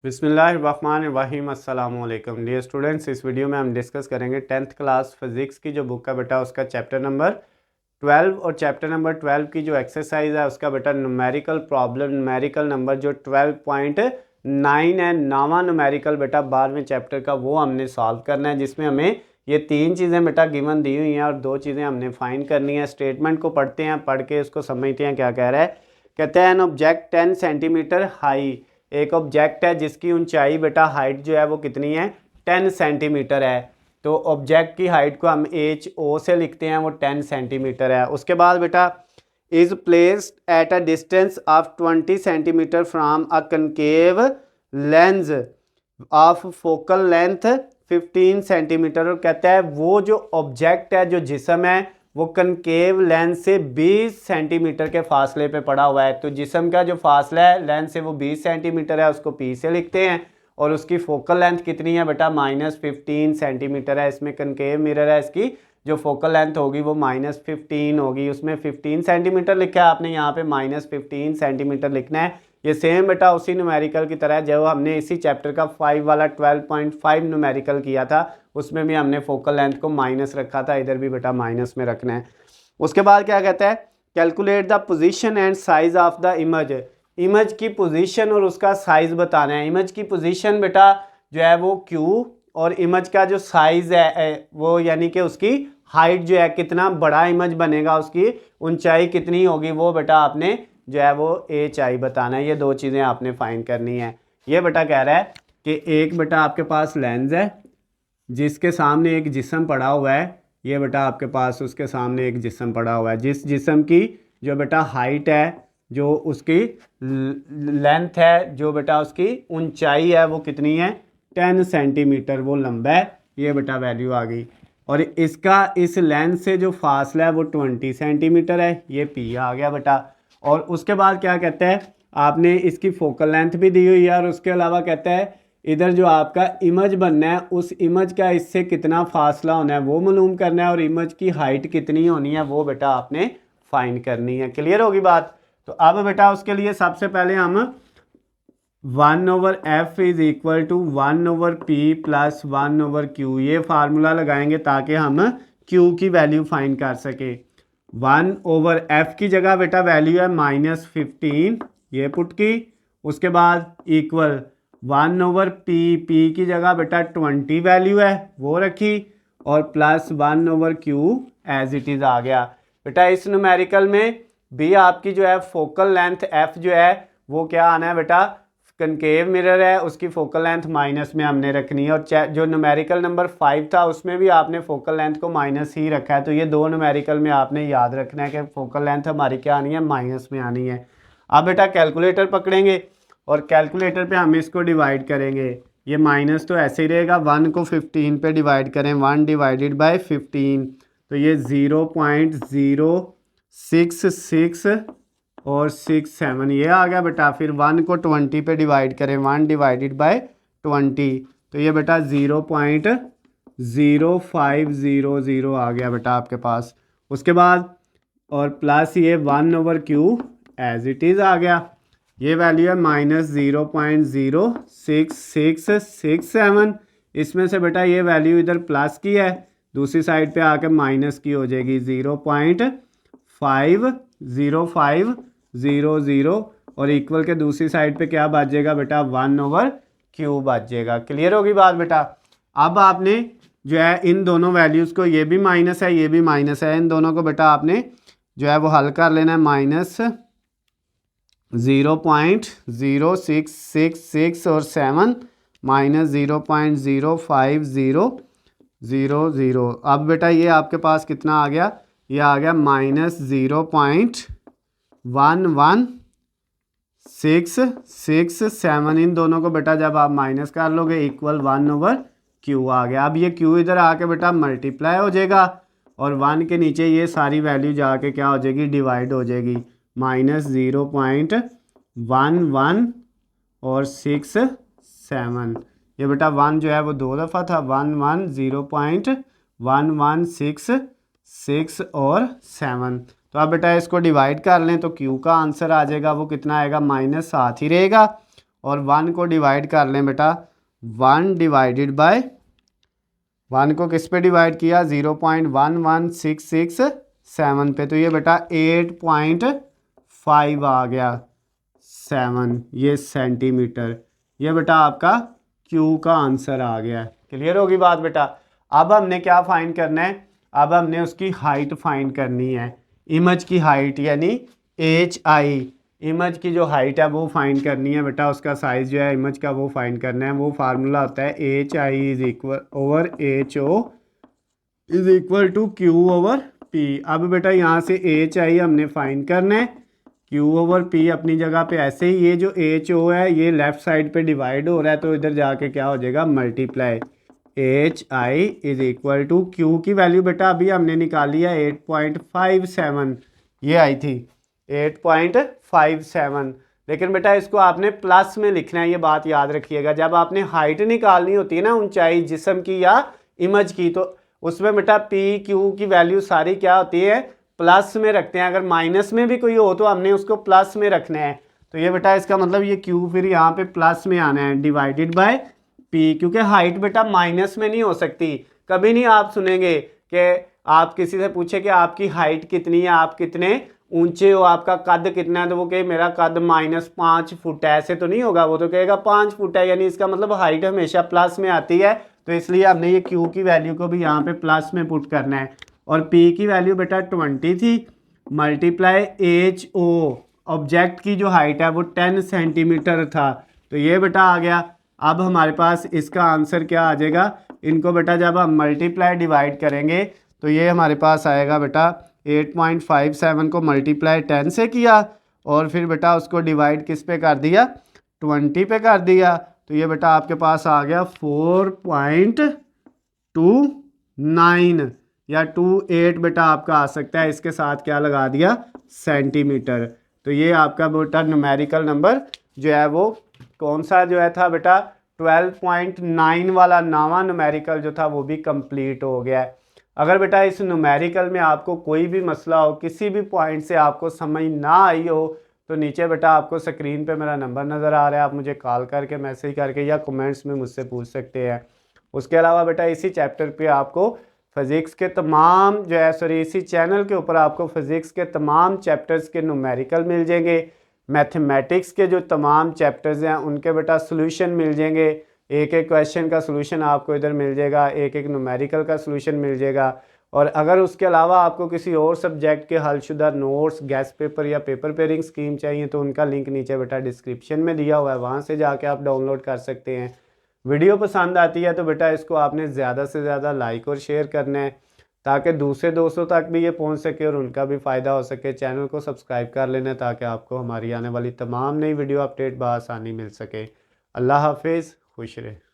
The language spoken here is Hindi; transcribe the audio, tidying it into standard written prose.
बिस्मिल्लाहिर्रहमानिर्रहीम अस्सलाम वालेकुम डियर स्टूडेंट्स। इस वीडियो में हम डिस्कस करेंगे 10th क्लास फिज़िक्स की जो बुक का बेटा उसका चैप्टर नंबर 12 और चैप्टर नंबर 12 की जो एक्सरसाइज है उसका बेटा न्यूमेरिकल प्रॉब्लम न्यूमेरिकल नंबर जो 12.9 है नावा न्यूमेरिकल बेटा 12वें चैप्टर का वो हमने सॉल्व करना है, जिसमें हमें ये तीन चीज़ें बेटा गिवन दी हुई हैं और दो चीज़ें हमने फाइंड करनी है। स्टेटमेंट को पढ़ते हैं, पढ़ के इसको समझते हैं क्या कह रहा है। कहते हैं एन ऑब्जेक्ट 10 सेंटीमीटर हाई, एक ऑब्जेक्ट है जिसकी ऊंचाई बेटा हाइट जो है वो कितनी है 10 सेंटीमीटर है। तो ऑब्जेक्ट की हाइट को हम HO से लिखते हैं, वो 10 सेंटीमीटर है। उसके बाद बेटा is placed at a distance of 20 centimetre from a concave lens of focal length 15 centimetre. और कहता है वो जो ऑब्जेक्ट है जो जिस्म है वो कनकेव लेंस से 20 सेंटीमीटर के फासले पे पड़ा हुआ है। तो जिस्म का जो फासला है लेंस से वो 20 सेंटीमीटर है, उसको P से लिखते हैं। और उसकी फोकल लेंथ कितनी है बेटा -15 सेंटीमीटर है। इसमें कनकेव मिरर है, इसकी जो फोकल लेंथ होगी वो -15 होगी। उसमें 15 सेंटीमीटर लिखा है, आपने यहाँ पे -15 सेंटीमीटर लिखना है। ये सेम बेटा उसी न्यूमेरिकल की तरह है जो हमने इसी चैप्टर का 5 वाला 12.5 न्यूमेरिकल किया था, उसमें भी हमने फोकल लेंथ को माइनस रखा था, इधर भी बेटा माइनस में रखना है। उसके बाद क्या कहता है, calculate the position and size of the image. Image की पोजीशन और उसका साइज बताना है। इमेज की पोजीशन बेटा जो है वो Q और इमेज का जो साइज है वो यानी कि उसकी हाइट जो है कितना बड़ा इमेज बनेगा, उसकी ऊंचाई कितनी होगी, वो बेटा आपने जो है वो HI बताना है। ये दो चीज़ें आपने फाइंड करनी है। ये बेटा कह रहा है कि एक बेटा आपके पास लेंस है जिसके सामने एक जिस्म पड़ा हुआ है। ये बेटा आपके पास उसके सामने एक जिस्म पड़ा हुआ है, जिस जिस्म की जो बेटा हाइट है, जो उसकी लेंथ है, जो बेटा उसकी ऊंचाई है वो कितनी है 10 सेंटीमीटर, वो लंबा है। ये बेटा वैल्यू आ गई। और इसका इस लेंस से जो फासला है वो 20 सेंटीमीटर है, ये P आ गया बेटा। और उसके बाद क्या कहता है, आपने इसकी फोकल लेंथ भी दी हुई है और उसके अलावा कहता है इधर जो आपका इमेज बनना है उस इमेज का इससे कितना फासला होना है वो मालूम करना है, और इमेज की हाइट कितनी होनी है वो बेटा आपने फाइंड करनी है। क्लियर होगी बात। तो अब बेटा उसके लिए सबसे पहले हम 1/f is equal to 1/p plus 1/q ये फार्मूला लगाएंगे ताकि हम q की वैल्यू फाइंड कर सके। 1/f की जगह बेटा वैल्यू है -15, ये पुट की। उसके बाद इक्वल 1/p, p की जगह बेटा 20 वैल्यू है वो रखी, और plus 1/q as it is आ गया। बेटा इस न्यूमेरिकल में भी आपकी जो है फोकल लेंथ f जो है वो क्या आना है बेटा, कनकेव मिरर है उसकी फोकल लेंथ माइनस में हमने रखनी है। और जो न्यूमेरिकल नंबर 5 था उसमें भी आपने फोकल लेंथ को माइनस ही रखा है। तो ये दो न्यूमेरिकल में आपने याद रखना है कि फोकल लेंथ हमारी क्या आनी है, माइनस में आनी है। अब बेटा कैलकुलेटर पकड़ेंगे और कैलकुलेटर पे हम इसको डिवाइड करेंगे। ये माइनस तो ऐसे ही रहेगा, 1 को 15 पे डिवाइड करें, 1 डिवाइडेड बाय 15 तो ये 0.066 और 67 ये आ गया बेटा। फिर 1 को 20 पे डिवाइड करें, 1 डिवाइडेड बाय 20 तो ये बेटा 0.0500 आ गया बेटा आपके पास। उसके बाद और प्लस ये 1/q एज इट इज़ आ गया। ये वैल्यू है -0.06667। इसमें से बेटा ये वैल्यू इधर प्लस की है, दूसरी साइड पे आकर माइनस की हो जाएगी 0.50500 और इक्वल के दूसरी साइड पे क्या बचेगा बेटा 1/q बचेगा। क्लियर होगी बात बेटा। अब आपने जो है इन दोनों वैल्यूज़ को, ये भी माइनस है ये भी माइनस है, इन दोनों को बेटा आपने जो है वो हल कर लेना है। -0.0666 और 7 -0.05000। अब बेटा ये आपके पास कितना आ गया, ये आ गया -0.11667। इन दोनों को बेटा जब आप माइनस कर लोगे इक्वल 1/q आ गया। अब ये q इधर आके बेटा मल्टीप्लाई हो जाएगा और 1 के नीचे ये सारी वैल्यू जाके क्या हो जाएगी, डिवाइड हो जाएगी। -0.11 और 67, ये बेटा 1 जो है वो दो दफ़ा था, 1 0.1166 और 7। तो अब बेटा इसको डिवाइड कर लें तो Q का आंसर आ जाएगा, वो कितना आएगा -7 ही रहेगा। और 1 को डिवाइड कर लें बेटा 1 डिवाइडेड बाय 1 को किस पे डिवाइड किया 0.11667 पे, तो ये बेटा 8.5 आ गया 7 ये सेंटीमीटर। ये बेटा आपका क्यू का आंसर आ गया। क्लियर होगी बात बेटा। अब हमने क्या फाइंड करना है, अब हमने उसकी हाइट फाइंड करनी है, इमेज की हाइट यानी HI, इमेज की जो हाइट है वो फाइंड करनी है बेटा, उसका साइज जो है इमेज का वो फाइंड करना है। वो फार्मूला होता है HI is equal over HO is equal to Q over P। अब बेटा यहाँ से HI हमने फाइंड करना है, Q ओवर P अपनी जगह पे ऐसे ही, ये जो HO है ये लेफ्ट साइड पे डिवाइड हो रहा है तो इधर जाके क्या हो जाएगा multiply, HI is equal to Q की वैल्यू बेटा अभी हमने निकाली है 8.57, ये आई थी 8.57। लेकिन बेटा इसको आपने प्लस में लिखना है, ये बात याद रखिएगा। जब आपने हाइट निकालनी होती है ना ऊंचाई जिस्म की या इमेज की, तो उसमें बेटा P Q की वैल्यू सारी क्या होती है प्लस में रखते हैं। अगर माइनस में भी कोई हो तो हमने उसको प्लस में रखना है। तो ये बेटा इसका मतलब ये Q फिर यहाँ पे प्लस में आना है डिवाइडेड बाय P, क्योंकि हाइट बेटा माइनस में नहीं हो सकती। कभी नहीं आप सुनेंगे कि आप किसी से पूछे कि आपकी हाइट कितनी है, आप कितने ऊंचे हो, आपका कद कितना है, तो वो कहे मेरा कद -5 फुट है, ऐसे तो नहीं होगा। वो तो कहेगा 5 फुट है, यानी इसका मतलब हाइट हमेशा प्लस में आती है। तो इसलिए हमने ये Q की वैल्यू को भी यहाँ पे प्लस में पुट करना है। और P की वैल्यू बेटा 20 थी, मल्टीप्लाई HO ऑब्जेक्ट की जो हाइट है वो 10 सेंटीमीटर था, तो ये बेटा आ गया। अब हमारे पास इसका आंसर क्या आ जाएगा, इनको बेटा जब हम मल्टीप्लाई डिवाइड करेंगे तो ये हमारे पास आएगा बेटा 8.57 को मल्टीप्लाई 10 से किया और फिर बेटा उसको डिवाइड किस पे कर दिया 20 पे कर दिया, तो ये बेटा आपके पास आ गया 4.29 या 28 बेटा आपका आ सकता है। इसके साथ क्या लगा दिया सेंटीमीटर। तो ये आपका बेटा न्यूमेरिकल नंबर जो है वो कौन सा जो है था बेटा 12.9 वाला नवा न्यूमेरिकल जो था वो भी कंप्लीट हो गया है। अगर बेटा इस न्यूमेरिकल में आपको कोई भी मसला हो, किसी भी पॉइंट से आपको समझ ना आई हो, तो नीचे बेटा आपको स्क्रीन पे मेरा नंबर नज़र आ रहा है, आप मुझे कॉल करके मैसेज करके या कमेंट्स में मुझसे पूछ सकते हैं। उसके अलावा बेटा इसी चैप्टर पे आपको फिज़िक्स के तमाम जो है इसी चैनल के ऊपर आपको फिज़िक्स के तमाम चैप्टर्स के न्यूमेरिकल मिल जाएंगे। मैथमेटिक्स के जो तमाम चैप्टर्स हैं उनके बेटा सोल्यूशन मिल जाएंगे, एक एक क्वेश्चन का सोल्यूशन आपको इधर मिल जाएगा, एक एक न्यूमेरिकल का सोल्यूशन मिल जाएगा। और अगर उसके अलावा आपको किसी और सब्जेक्ट के हलशुदा नोट्स, गेस्ट पेपर या पेपर पेयरिंग स्कीम चाहिए तो उनका लिंक नीचे बेटा डिस्क्रिप्शन में दिया हुआ है, वहाँ से जाके आप डाउनलोड कर सकते हैं। वीडियो पसंद आती है तो बेटा इसको आपने ज़्यादा से ज़्यादा लाइक और शेयर करना है ताकि दूसरे दोस्तों तक भी ये पहुंच सके और उनका भी फ़ायदा हो सके। चैनल को सब्सक्राइब कर लेना ताकि आपको हमारी आने वाली तमाम नई वीडियो अपडेट बआसानी मिल सके। अल्लाह हाफिज़, खुश रहे।